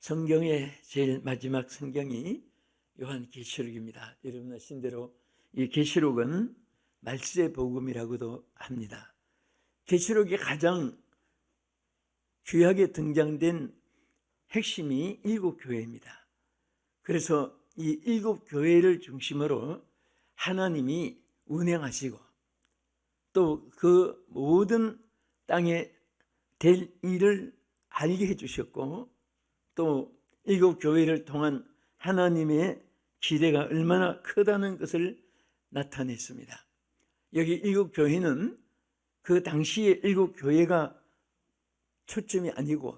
성경의 제일 마지막 성경이 요한계시록입니다. 여러분 아신 대로 이 계시록은 말세의 복음이라고도 합니다. 계시록이 가장 귀하게 등장된 핵심이 7교회입니다. 그래서 이 7교회를 중심으로 하나님이 운행하시고 또 그 모든 땅에 될 일을 알게 해주셨고 또 7교회를 통한 하나님의 기대가 얼마나 크다는 것을 나타냈습니다. 여기 7교회는 그 당시의 7교회가 초점이 아니고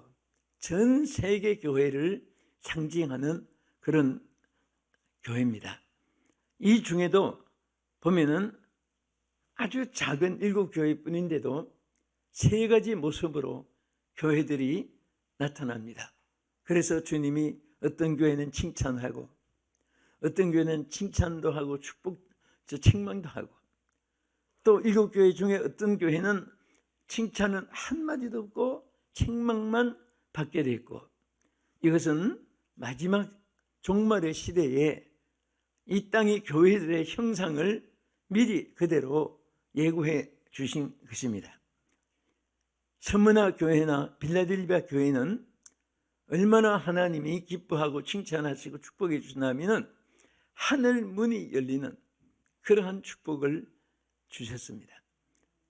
전 세계 교회를 상징하는 그런 교회입니다. 이 중에도 보면은 아주 작은 7교회뿐인데도 3가지 모습으로 교회들이 나타납니다. 그래서 주님이 어떤 교회는 칭찬하고 어떤 교회는 칭찬도 하고 책망도 하고 또 7교회 중에 어떤 교회는 칭찬은 한마디도 없고 책망만 받게 돼 있고, 이것은 마지막 종말의 시대에 이 땅의 교회들의 형상을 미리 그대로 예고해 주신 것입니다. 스무나 교회나 빌라델비아 교회는 얼마나 하나님이 기뻐하고 칭찬하시고 축복해 주시냐면 하늘 문이 열리는 그러한 축복을 주셨습니다.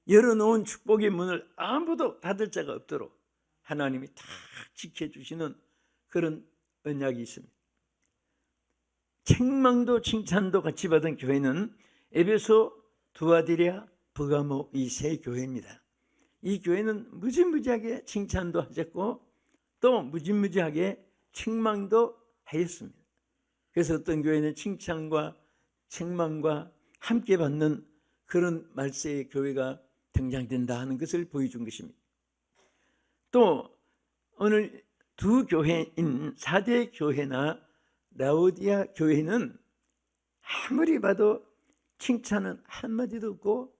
열어놓은 축복의 문을 아무도 닫을 자가 없도록 하나님이 다 지켜주시는 그런 언약이 있습니다. 책망도 칭찬도 같이 받은 교회는 에베소, 두아디랴, 버가모 이 3교회입니다. 이 교회는 무지무지하게 칭찬도 하셨고 또 무지무지하게 책망도 하였습니다. 그래서 어떤 교회는 칭찬과 책망과 함께 받는 그런 말세의 교회가 등장된다 하는 것을 보여준 것입니다. 또 오늘 두 교회인 4대 교회나 라오디아 교회는 아무리 봐도 칭찬은 한마디도 없고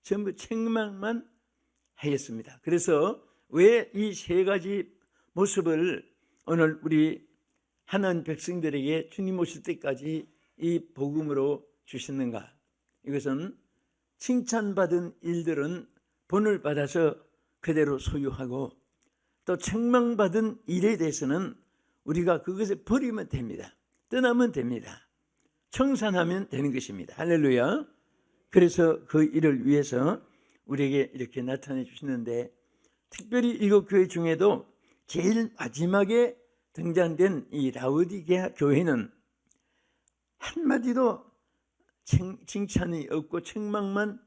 전부 책망만 하였습니다. 그래서 왜 이 3가지 모습을 오늘 우리 하나님 백성들에게 주님 오실 때까지 이 복음으로 주셨는가? 이것은 칭찬받은 일들은 본을 받아서 그대로 소유하고 또 책망받은 일에 대해서는 우리가 그것을 버리면 됩니다. 떠나면 됩니다. 청산하면 되는 것입니다. 할렐루야. 그래서 그 일을 위해서 우리에게 이렇게 나타내 주시는데, 특별히 7교회 중에도 제일 마지막에 등장된 이 라오디게아 교회는 한마디도 칭찬이 없고 책망만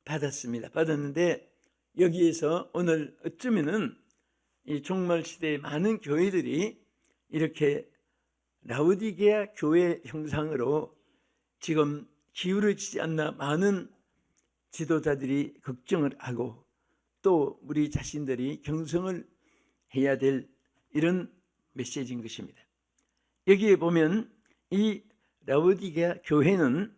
받았는데 여기에서 오늘 어쩌면은 이 종말 시대의 많은 교회들이 이렇게 라오디게아 교회 형상으로 지금 기울어지지 않나 많은 지도자들이 걱정을 하고 또 우리 자신들이 경성을 해야 될 이런 메시지인 것입니다. 여기에 보면 이 라오디게아 교회는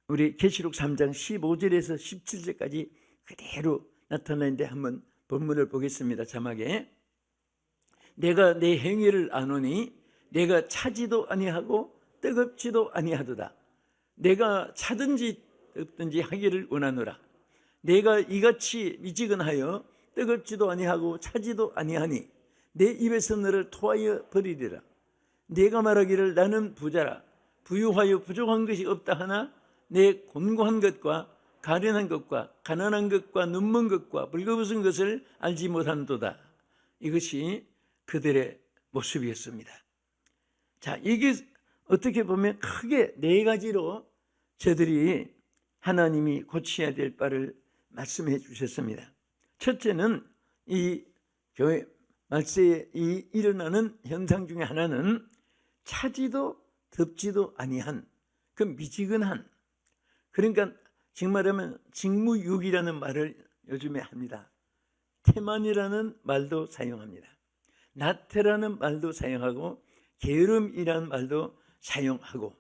우리 계시록 3장 15절에서 17절까지 그대로 나타나는데 한번 본문을 보겠습니다. 자막에 내가 내 행위를 아노니 내가 차지도 아니하고 뜨겁지도 아니하도다. 내가 차든지 뜨겁든지 하기를 원하노라. 내가 이같이 미지근하여 뜨겁지도 아니하고 차지도 아니하니 내 입에서 너를 토하여 버리리라. 내가 말하기를 나는 부자라 부유하여 부족한 것이 없다 하나 내 곤고한 것과 가련한 것과 가난한 것과 눈먼 것과 벌거벗은 것을 알지 못한도다. 이것이 그들의 모습이었습니다. 자, 이게 어떻게 보면 크게 4가지로 저들이 하나님이 고쳐야 될 바를 말씀해 주셨습니다. 첫째는 이 교회 말세에 이 일어나는 현상 중에 하나는 차지도 덥지도 아니한 그 미지근한, 그러니까 지금 말하면 직무유기라는 말을 요즘에 합니다. 태만이라는 말도 사용합니다. 나태라는 말도 사용하고 게으름이라는 말도 사용하고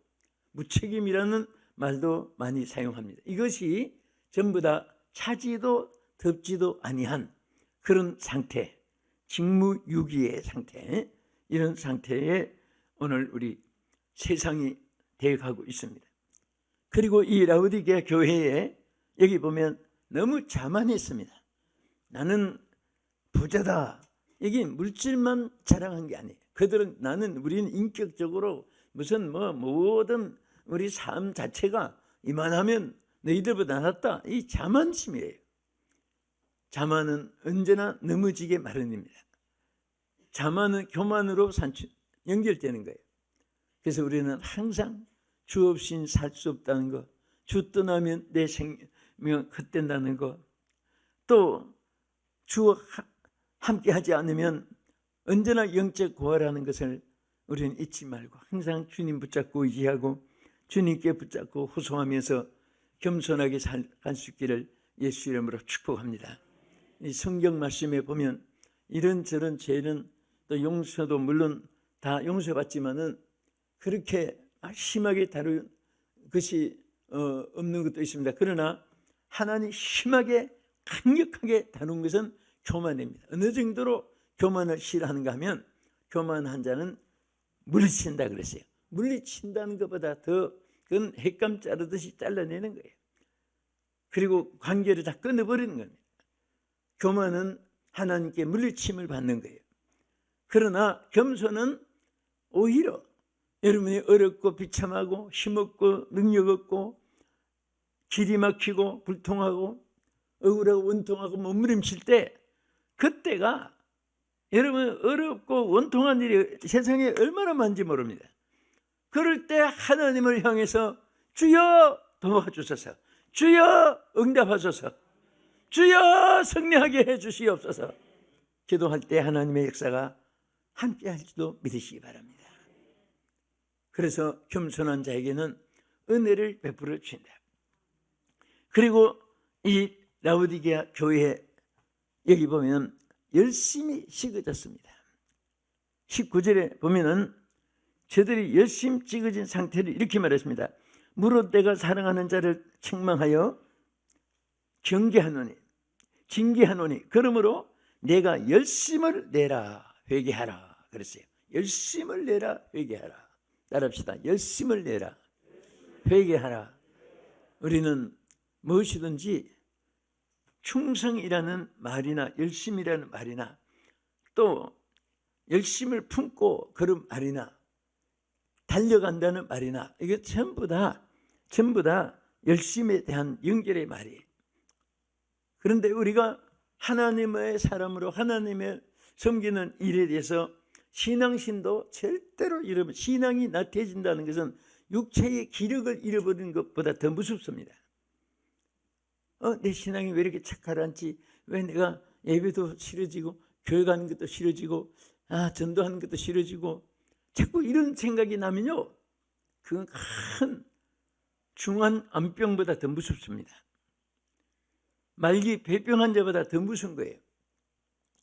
무책임이라는 말도 많이 사용합니다. 이것이 전부 다 차지도 덥지도 아니한 그런 상태, 직무유기의 상태, 이런 상태에 오늘 우리 세상이 되어가고 있습니다. 그리고 이 라오디게아 교회에 여기 보면 너무 자만했습니다. 나는 부자다. 이게 물질만 자랑한 게 아니에요. 그들은 우리는 인격적으로 무슨 모든 우리 삶 자체가 이만하면 너희들보다 낫다. 이 자만심이에요. 자만은 언제나 넘어지게 마련입니다. 자만은 교만으로 연결되는 거예요. 그래서 우리는 항상 주 없이는 살 수 없다는 것, 주 떠나면 내 생명 헛된다는 것, 또 주와 함께 하지 않으면 언제나 영적 고아라는 것을 우리는 잊지 말고 항상 주님 붙잡고 의지하고 주님께 붙잡고 호소하면서 겸손하게 갈 수 있기를 예수 이름으로 축복합니다. 이 성경 말씀에 보면 이런저런 죄는 또 용서도 물론 다 용서받지만은 그렇게 심하게 다룬 것이 없는 것도 있습니다. 그러나 하나님 심하게 강력하게 다룬 것은 교만입니다. 어느 정도로 교만을 싫어하는가 하면 교만한 자는 물리친다 그랬어요. 물리친다는 것보다 더 그건 햇감 자르듯이 잘라내는 거예요. 그리고 관계를 다 끊어버리는 겁니다. 교만은 하나님께 물리침을 받는 거예요. 그러나 겸손은 오히려 여러분이 어렵고 비참하고 힘없고 능력 없고 길이 막히고 불통하고 억울하고 원통하고 몸부림칠 때 그때가 여러분 어렵고 원통한 일이 세상에 얼마나 많은지 모릅니다. 그럴 때 하나님을 향해서 주여 도와주소서, 주여 응답하소서, 주여 승리하게 해주시옵소서 기도할 때 하나님의 역사가 함께 할지도 믿으시기 바랍니다. 그래서 겸손한 자에게는 은혜를 베풀어 주신다. 그리고 이 라오디게아 교회 여기 보면 열심히 식어졌습니다. 19절에 보면은 저들이 열심히 찍어진 상태를 이렇게 말했습니다. 무릇 내가 사랑하는 자를 책망하여 경계하노니 징계하노니 그러므로 내가 열심을 내라 회개하라 그랬어요. 열심을 내라 회개하라. 따라합시다. 열심을 내라 회개하라. 우리는 무엇이든지 충성이라는 말이나 열심이라는 말이나 또 열심을 품고 그런 말이나 달려간다는 말이나 이게 전부 다 열심에 대한 연결의 말이에요. 그런데 우리가 하나님의 사람으로 하나님의 섬기는 일에 대해서 신앙심도 절대로 잃으면 신앙이 나태해진다는 것은 육체의 기력을 잃어버리는 것보다 더 무섭습니다. 내 신앙이 왜 이렇게 착하란지, 왜 내가 예배도 싫어지고 교회 가는 것도 싫어지고 전도하는 것도 싫어지고 자꾸 이런 생각이 나면요 그건 큰 중한 암병보다 더 무섭습니다. 말기 폐병 환자보다 더 무서운 거예요.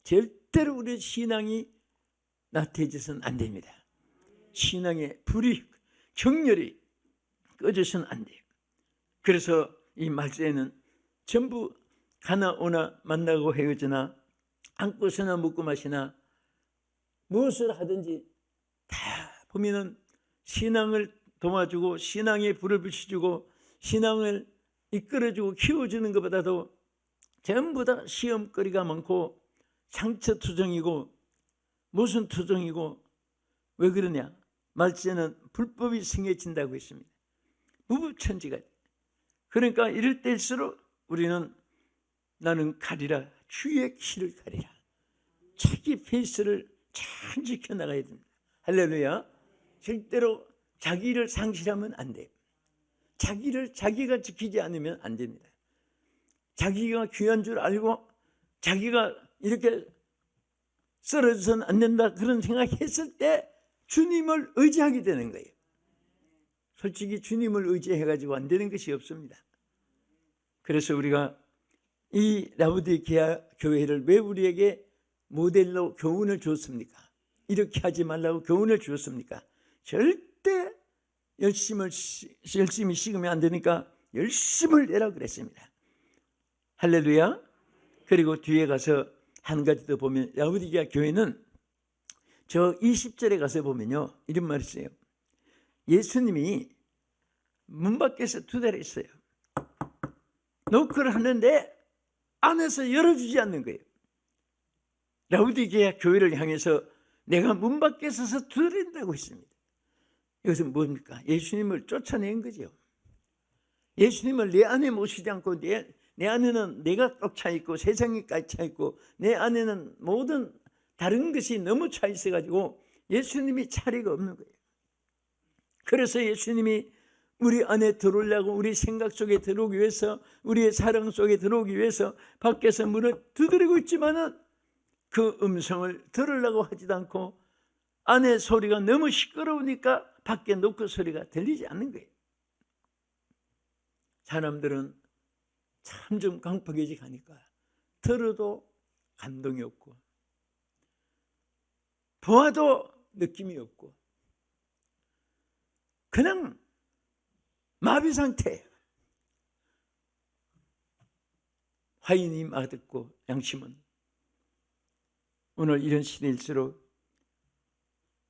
절대로 우리 신앙이 나태해져서는 안 됩니다. 신앙의 불이 격렬히 꺼져서는 안 돼요. 그래서 이 말세에는 전부 가나 오나 만나고 헤어지나 앉고서나 먹고 마시나 무엇을 하든지 다 보면은 신앙을 도와주고 신앙의 불을 비춰주고 신앙을 이끌어주고 키워주는 것보다도 전부 다 시험거리가 많고 상처투정이고 무슨 투정이고 왜 그러냐? 말세는 불법이 승해진다고 했습니다. 무법천지가. 그러니까 이럴 때일수록 우리는 나는 가리라 주의 길을 가리라 자기 페이스를 잘 지켜나가야 됩니다. 할렐루야. 절대로 자기를 상실하면 안 돼요. 자기가 지키지 않으면 안 됩니다. 자기가 귀한 줄 알고 자기가 이렇게 쓰러져서는 안 된다 그런 생각했을 때 주님을 의지하게 되는 거예요. 솔직히 주님을 의지해가지고 안 되는 것이 없습니다. 그래서 우리가 이 라오디게아 교회를 왜 우리에게 모델로 교훈을 주었습니까? 이렇게 하지 말라고 교훈을 주었습니까? 절대 열심히 식으면 안 되니까 열심을 내라 그랬습니다. 할렐루야. 그리고 뒤에 가서 한 가지 더 보면 라오디게아 교회는 저 20절에 가서 보면요, 이런 말이 있어요. 예수님이 문 밖에서 두드렸어요. 노크를 하는데 안에서 열어주지 않는 거예요. 라우디게아 교회를 향해서 내가 문 밖에 서서 두드린다고 했습니다. 이것은 뭡니까? 예수님을 쫓아낸 거죠. 예수님을 내 안에 모시지 않고 내 안에는 내가 꽉 차 있고 세상이 꽉 차 있고 내 안에는 모든 다른 것이 너무 차 있어가지고 예수님이 자리가 없는 거예요. 그래서 예수님이 우리 안에 들어오려고, 우리 생각 속에 들어오기 위해서, 우리의 사랑 속에 들어오기 위해서 밖에서 문을 두드리고 있지만은 그 음성을 들으려고 하지도 않고 안에 소리가 너무 시끄러우니까 밖에 노크 소리가 들리지 않는 거예요. 사람들은 참 좀 강팍해지가니까 들어도 감동이 없고 보아도 느낌이 없고 그냥 마비 상태예요. 화인이 맛없고 양심은. 오늘 이런 시대일수록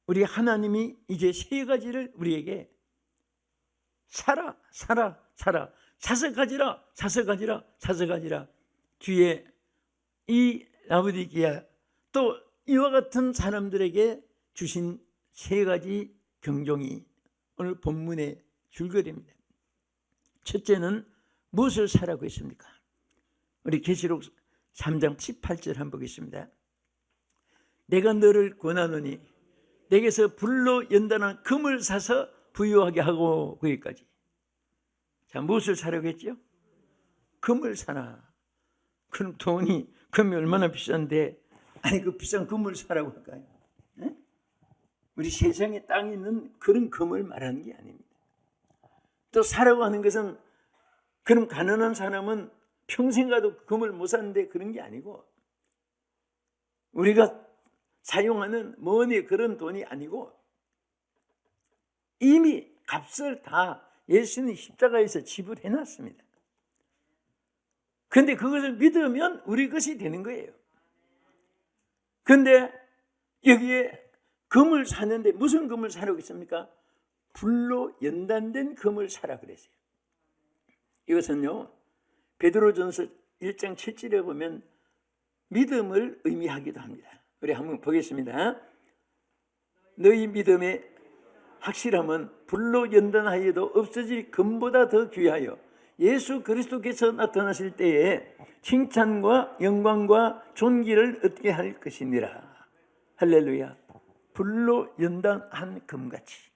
우리 하나님이 이제 세 가지를 우리에게 살아 사서가지라 뒤에 이 라우디게아 또 이와 같은 사람들에게 주신 세 가지 경종이 오늘 본문의 줄거리입니다. 첫째는 무엇을 사라고 했습니까? 우리 계시록 3장 18절 한번 보겠습니다. 내가 너를 권하노니 내게서 불로 연단한 금을 사서 부유하게 하고, 거기까지. 자, 무엇을 사라고 했죠? 금을 사라. 그럼 금이 얼마나 비싼데, 아니 그 비싼 금을 사라고 할까요? 네? 우리 세상에 땅에 있는 그런 금을 말하는 게 아닙니다. 또 사라고 하는 것은 그럼 가난한 사람은 평생 가도 금을 못 사는데 그런 게 아니고, 우리가 사용하는 머니 그런 돈이 아니고 이미 값을 다 예수님 십자가에서 지불해 놨습니다. 그런데 그것을 믿으면 우리 것이 되는 거예요. 그런데 여기에 금을 사는데 무슨 금을 사라고 했습니까? 불로 연단된 금을 사라 그랬어요. 이것은요, 베드로전서 1장 7절에 보면 믿음을 의미하기도 합니다. 우리 한번 보겠습니다. 너희 믿음의 확실함은 불로 연단하여도 없어질 금보다 더 귀하여 예수 그리스도께서 나타나실 때에 칭찬과 영광과 존귀를 얻게 할 것이니라. 할렐루야. 불로 연단한 금같이.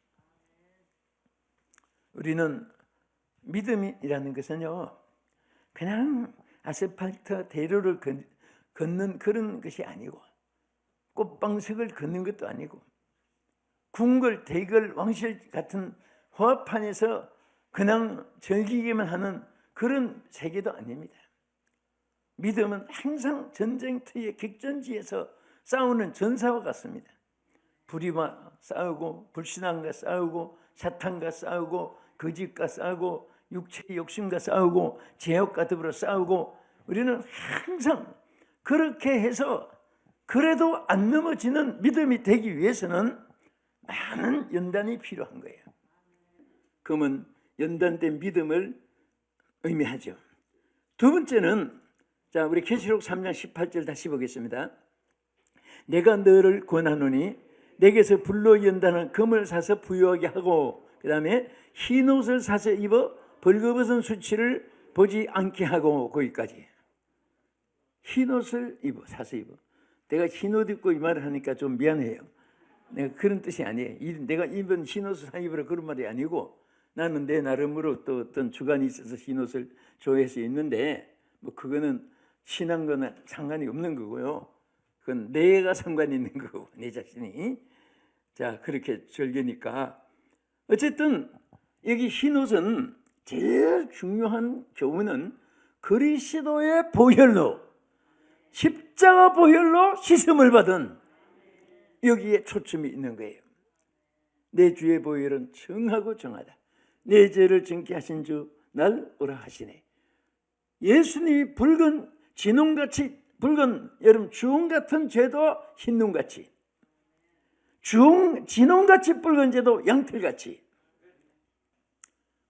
우리는 믿음이라는 것은요, 그냥 아스팔트 대로를 걷는 그런 것이 아니고, 꽃방석을 걷는 것도 아니고, 궁궐, 대궐, 왕실 같은 화판에서 그냥 즐기기만 하는 그런 세계도 아닙니다. 믿음은 항상 전쟁터의 격전지에서 싸우는 전사와 같습니다. 불의와 싸우고, 불신앙과 싸우고, 사탄과 싸우고, 거짓과 싸우고, 육체의 욕심과 싸우고, 죄악과 더불어 싸우고, 우리는 항상 그렇게 해서 그래도 안 넘어지는 믿음이 되기 위해서는 많은 연단이 필요한 거예요. 금은 연단된 믿음을 의미하죠. 두 번째는, 자, 우리 계시록 3장 18절 다시 보겠습니다. 내가 너를 권하노니 내게서 불로 연단한 금을 사서 부유하게 하고, 그 다음에 흰 옷을 사서 입어 벌거벗은 수치를 보지 않게 하고, 거기까지. 흰 옷을 사서 입어. 내가 흰 옷 입고 이 말을 하니까 좀 미안해요. 내가 그런 뜻이 아니에요. 내가 입은 흰 옷을 사 입으라 그런 말이 아니고, 나는 내 나름으로 또 어떤 주관이 있어서 흰 옷을 좋아해서 입는데, 뭐 그거는 신앙과는 상관이 없는 거고요. 그건 내가 상관이 있는 거고, 내 자신이. 자, 그렇게 즐기니까. 어쨌든 여기 흰 옷은 제일 중요한 교훈은 그리스도의 보혈로, 십자가 보혈로 씻음을 받은, 여기에 초점이 있는 거예요. 내 주의 보혈은 정하고 정하다. 내 죄를 정케 하신 주 날 오라 하시네. 예수님이 붉은 진홍같이, 붉은 여름 주홍 같은 죄도 흰 눈같이, 진홍같이 붉은재도 양털같이.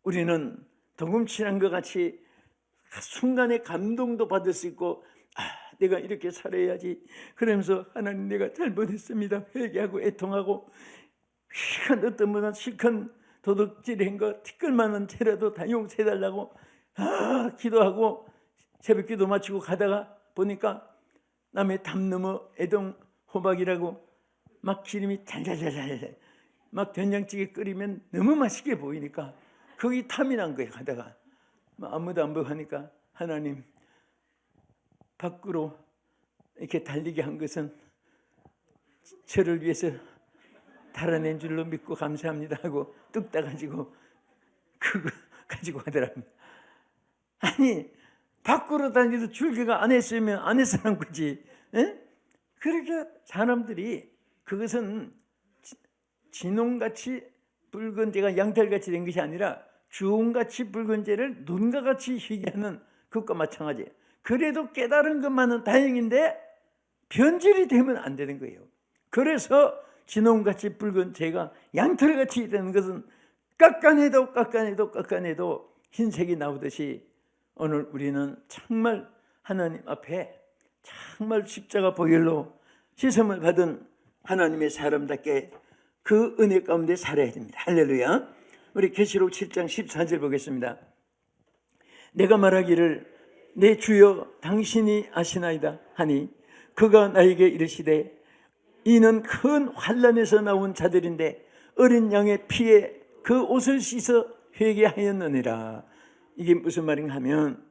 우리는 도금칠한 것 같이 순간에 감동도 받을 수 있고, 내가 이렇게 살아야지. 그러면서 하나님, 내가 잘못했습니다. 회개하고 애통하고, 어떤 분은 실컷 도둑질한 거 티끌만한 죄라도 다 용서해달라고 기도하고 새벽기도 마치고 가다가 보니까 남의 담 넘어 애동 호박이라고 막 기름이 잘잘잘잘 막 된장찌개 끓이면 너무 맛있게 보이니까 거기 탐이 난 거예요. 가다가 아무도 안 보고 하니까, 하나님, 밖으로 이렇게 달리게 한 것은 저를 위해서 달아낸 줄로 믿고 감사합니다 하고 뚝 따가지고 그거 가지고 가더랍니다. 아니, 밖으로 다니도 줄기가 안 했으면 안 했으란 거지. 에? 그렇게 사람들이 그것은 진홍같이 붉은 재가 양털같이 된 것이 아니라 주홍같이 붉은 재를 눈과 같이 희게 하는 그것과 마찬가지예요. 그래도 깨달은 것만은 다행인데 변질이 되면 안 되는 거예요. 그래서 진홍같이 붉은 재가 양털같이 되는 것은 깎아내도 흰색이 나오듯이 오늘 우리는 정말 하나님 앞에 정말 십자가 보혈로 씻음을 받은 하나님의 사람답게 그 은혜 가운데 살아야 됩니다. 할렐루야. 우리 계시록 7장 14절 보겠습니다. 내가 말하기를 내 주여 당신이 아시나이다 하니 그가 나에게 이르시되 이는 큰 환난에서 나온 자들인데 어린 양의 피에 그 옷을 씻어 회개하였느니라. 이게 무슨 말인가 하면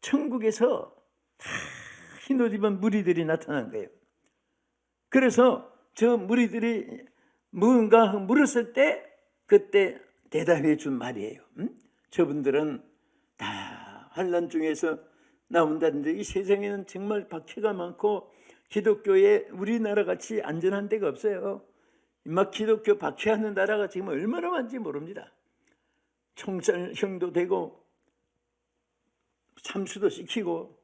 천국에서 다 흰옷 입은 무리들이 나타난 거예요. 그래서 저 무리들이 뭔가 물었을 때 그때 대답해 준 말이에요. 저분들은 다 환난 중에서 나온다는데 이 세상에는 정말 박해가 많고 기독교에 우리나라 같이 안전한 데가 없어요. 막 기독교 박해하는 나라가 지금 얼마나 많은지 모릅니다. 총살형도 되고 참수도 시키고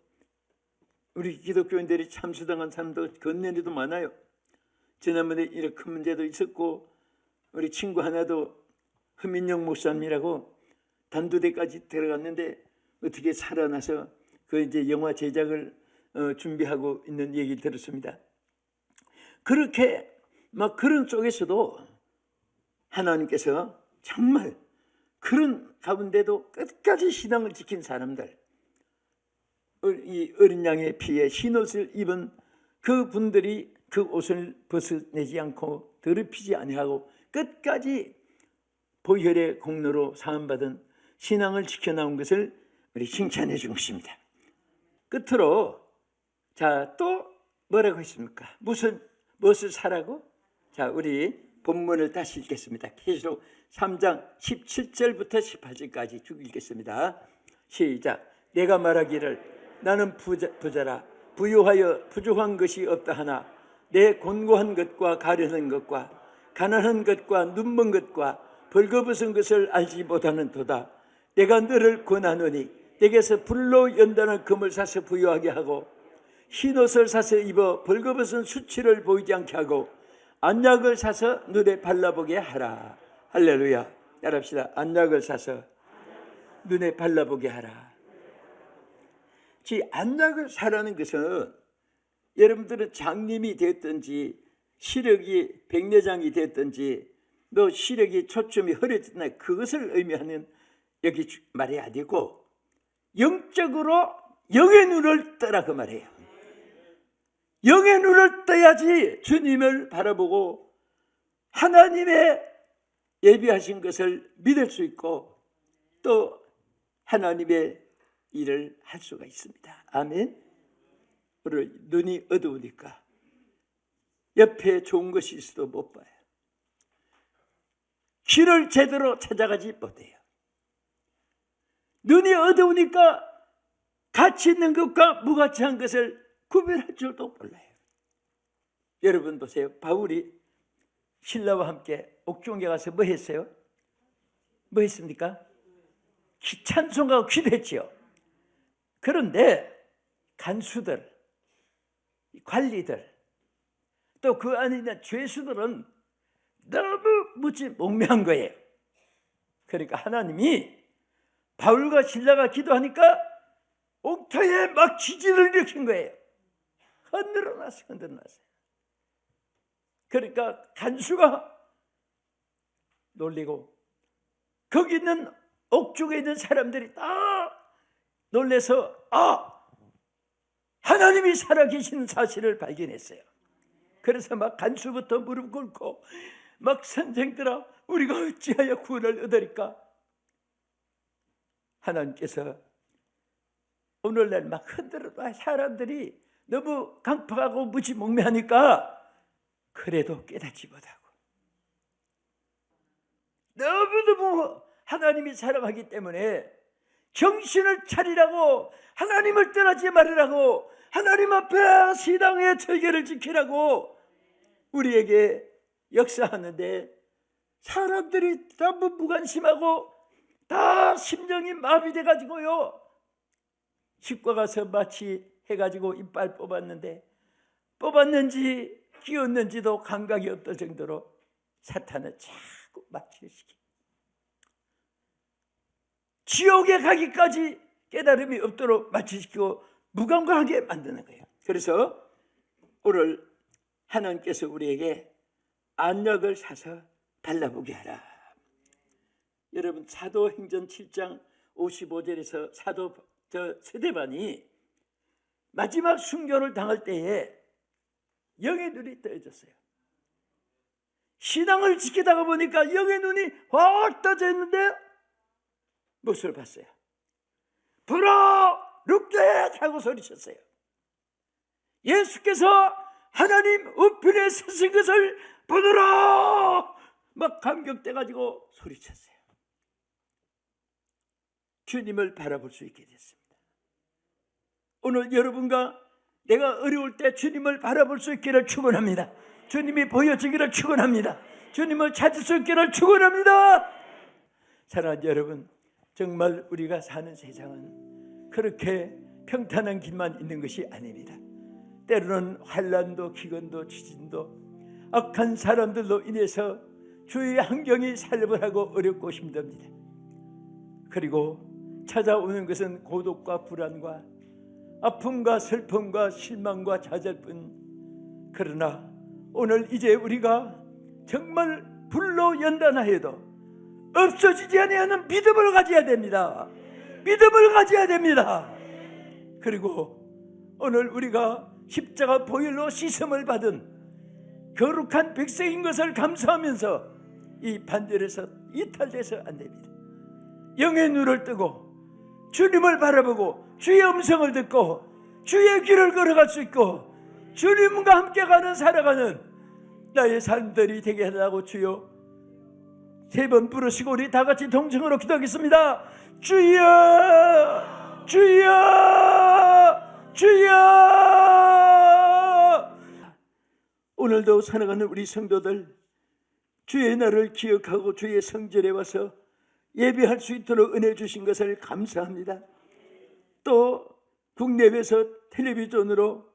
우리 기독교인들이 참수당한 사람도 건네리도 많아요. 지난번에 이렇게 큰 문제도 있었고 우리 친구 하나도 허민영 목사님이라고 단두대까지 들어갔는데 어떻게 살아나서 그 이제 영화 제작을 준비하고 있는 얘기를 들었습니다. 그렇게 막 그런 쪽에서도 하나님께서 정말 그런 가운데도 끝까지 신앙을 지킨 사람들, 이 어린 양의 피에 흰옷을 입은 그 분들이 그 옷을 벗어내지 않고 더럽히지 아니하고 끝까지 보혈의 공로로 사함받은 신앙을 지켜나온 것을 우리 칭찬해 준 것입니다. 끝으로 자, 또 뭐라고 했습니까? 무엇을 사라고? 자, 우리 본문을 다시 읽겠습니다. 계시록 3장 17절부터 18절까지 쭉 읽겠습니다. 시작. 내가 말하기를 나는 부자라 부유하여 부족한 것이 없다 하나 내 곤고한 것과 가련한 것과 가난한 것과 눈먼 것과 벌거벗은 것을 알지 못하는 도다. 내가 너를 권하노니 내게서 불로 연단한 금을 사서 부유하게 하고 흰옷을 사서 입어 벌거벗은 수치를 보이지 않게 하고 안약을 사서 눈에 발라보게 하라. 할렐루야. 따라합시다. 안약을 사서 눈에 발라보게 하라. 안약을 사라는 것은 여러분들은 장님이 됐든지 시력이 백내장이 됐든지 너 시력이 초점이 흐려졌나 그것을 의미하는 여기 말이 아니고 영적으로 영의 눈을 떠라 그 말이에요. 영의 눈을 떠야지 주님을 바라보고 하나님의 예비하신 것을 믿을 수 있고 또 하나님의 일을 할 수가 있습니다. 아멘. 그리고 눈이 어두우니까 옆에 좋은 것이 있어도 못 봐요. 길을 제대로 찾아가지 못해요. 눈이 어두우니까 가치 있는 것과 무가치한 것을 구별할 줄도 몰라요. 여러분 보세요. 바울이 신라와 함께 옥중에 가서 뭐 했어요? 뭐 했습니까? 찬송하고 기도했지요. 그런데 간수들, 관리들, 또 또 그 안에 있는 죄수들은 너무 무지몽매한 거예요. 그러니까 하나님이 바울과 실라가 기도하니까 옥토에 막 지진을 일으킨 거예요. 흔들어놨어요. 그러니까 간수가 놀리고 거기 있는 옥중에 있는 사람들이 다 놀래서 하나님이 살아계시는 사실을 발견했어요. 그래서 막 간수부터 무릎 꿇고 막 선생들아 우리가 어찌하여 구원을 얻으리까. 하나님께서 오늘날 막 흔들어 사람들이 너무 강팍하고 무지몽매하니까 그래도 깨닫지 못하고 너무너무 하나님이 사랑하기 때문에 정신을 차리라고, 하나님을 떠나지 말으라고, 하나님 앞에 신앙의 절개를 지키라고 우리에게 역사하는데 사람들이 전부 무관심하고 다 심령이 마비돼 가지고요, 치과 가서 마취 해가지고 이빨 뽑았는지 끼웠는지도 감각이 없을 정도로 사탄은 자꾸 마취를 시키고 지옥에 가기까지 깨달음이 없도록 마취시키고 무감각하게 만드는 거예요. 그래서 오늘 하나님께서 우리에게 안력을 사서 달라보게 하라. 여러분 사도행전 7장 55절에서 사도 스데반이 마지막 순교를 당할 때에 영의 눈이 떠졌어요. 신앙을 지키다가 보니까 영의 눈이 확 떠져 있는데 무엇을 봤어요? 불어 룩게 하고 소리쳤어요. 예수께서 하나님 우편에 서신 것을 보노라 막 감격돼가지고 소리쳤어요. 주님을 바라볼 수 있게 됐습니다. 오늘 여러분과 내가 어려울 때 주님을 바라볼 수 있기를 축원합니다. 주님이 보여지기를 축원합니다. 주님을 찾을 수 있기를 축원합니다. 사랑하는 여러분, 정말 우리가 사는 세상은 그렇게 평탄한 길만 있는 것이 아닙니다. 때로는 환난도 기근도 지진도 악한 사람들로 인해서 주의 환경이 살벌하고 어렵고 힘듭니다. 그리고 찾아오는 것은 고독과 불안과 아픔과 슬픔과 실망과 좌절뿐. 그러나 오늘 이제 우리가 정말 불로 연단하여도 없어지지 아니하는 믿음을 가져야 됩니다. 믿음을 가져야 됩니다. 그리고 오늘 우리가 십자가 보혈로 씻음을 받은 거룩한 백성인 것을 감사하면서 이 반절에서 이탈돼서 안 됩니다. 영의 눈을 뜨고 주님을 바라보고 주의 음성을 듣고 주의 길을 걸어갈 수 있고 주님과 함께 살아가는 나의 삶들이 되게 하라고 주여 3번 부르시고 우리 다 같이 동성으로 기도하겠습니다. 주여 주여 주여. 오늘도 살아가는 우리 성도들 주의 날을 기억하고 주의 성전에 와서 예배할 수 있도록 은혜 주신 것을 감사합니다. 또 국내에서 텔레비전으로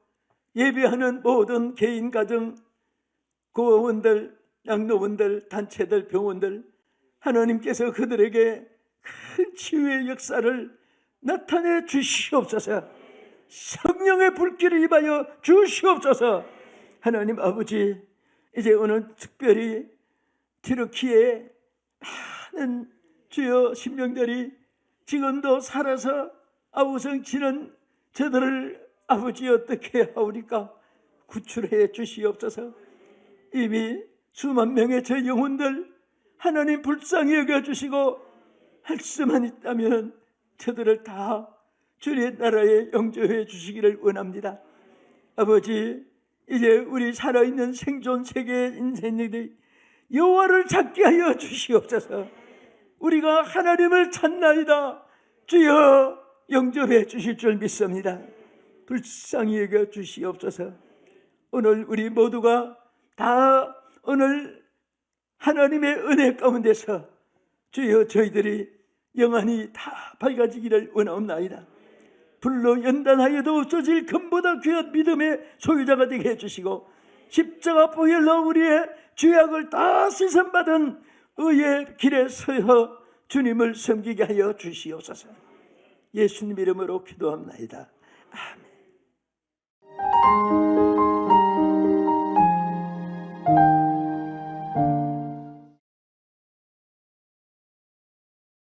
예배하는 모든 개인 가정, 고아원들, 양로원들, 단체들, 병원들, 하나님께서 그들에게 큰 치유의 역사를 나타내 주시옵소서. 성령의 불길을 임하여 주시옵소서. 하나님 아버지, 이제 오늘 특별히 튀르키예 많은 주여 심령들이 지금도 살아서 아우성치는 저들을 아버지 어떻게 하오리까? 구출해 주시옵소서. 이미 수만 명의 저 영혼들 하나님 불쌍히 여겨주시고 할 수만 있다면 저들을 다 주의 나라에 영접해 주시기를 원합니다. 아버지, 이제 우리 살아있는 생존 세계의 인생들이 여호와를 찾게 하여 주시옵소서. 우리가 하나님을 찾나이다. 주여 영접해 주실 줄 믿습니다. 불쌍히 여겨 주시옵소서. 오늘 우리 모두가 다 오늘 하나님의 은혜 가운데서 주여 저희들이 영안이 다 밝아지기를 원하옵나이다. 불로 연단하여도 없어질 금보다 귀한 믿음의 소유자가 되게 해주시고 십자가 보혈로 우리의 죄악을 다 씻음받은 의의 길에 서여 주님을 섬기게 하여 주시옵소서. 예수님 이름으로 기도합나이다. 아멘.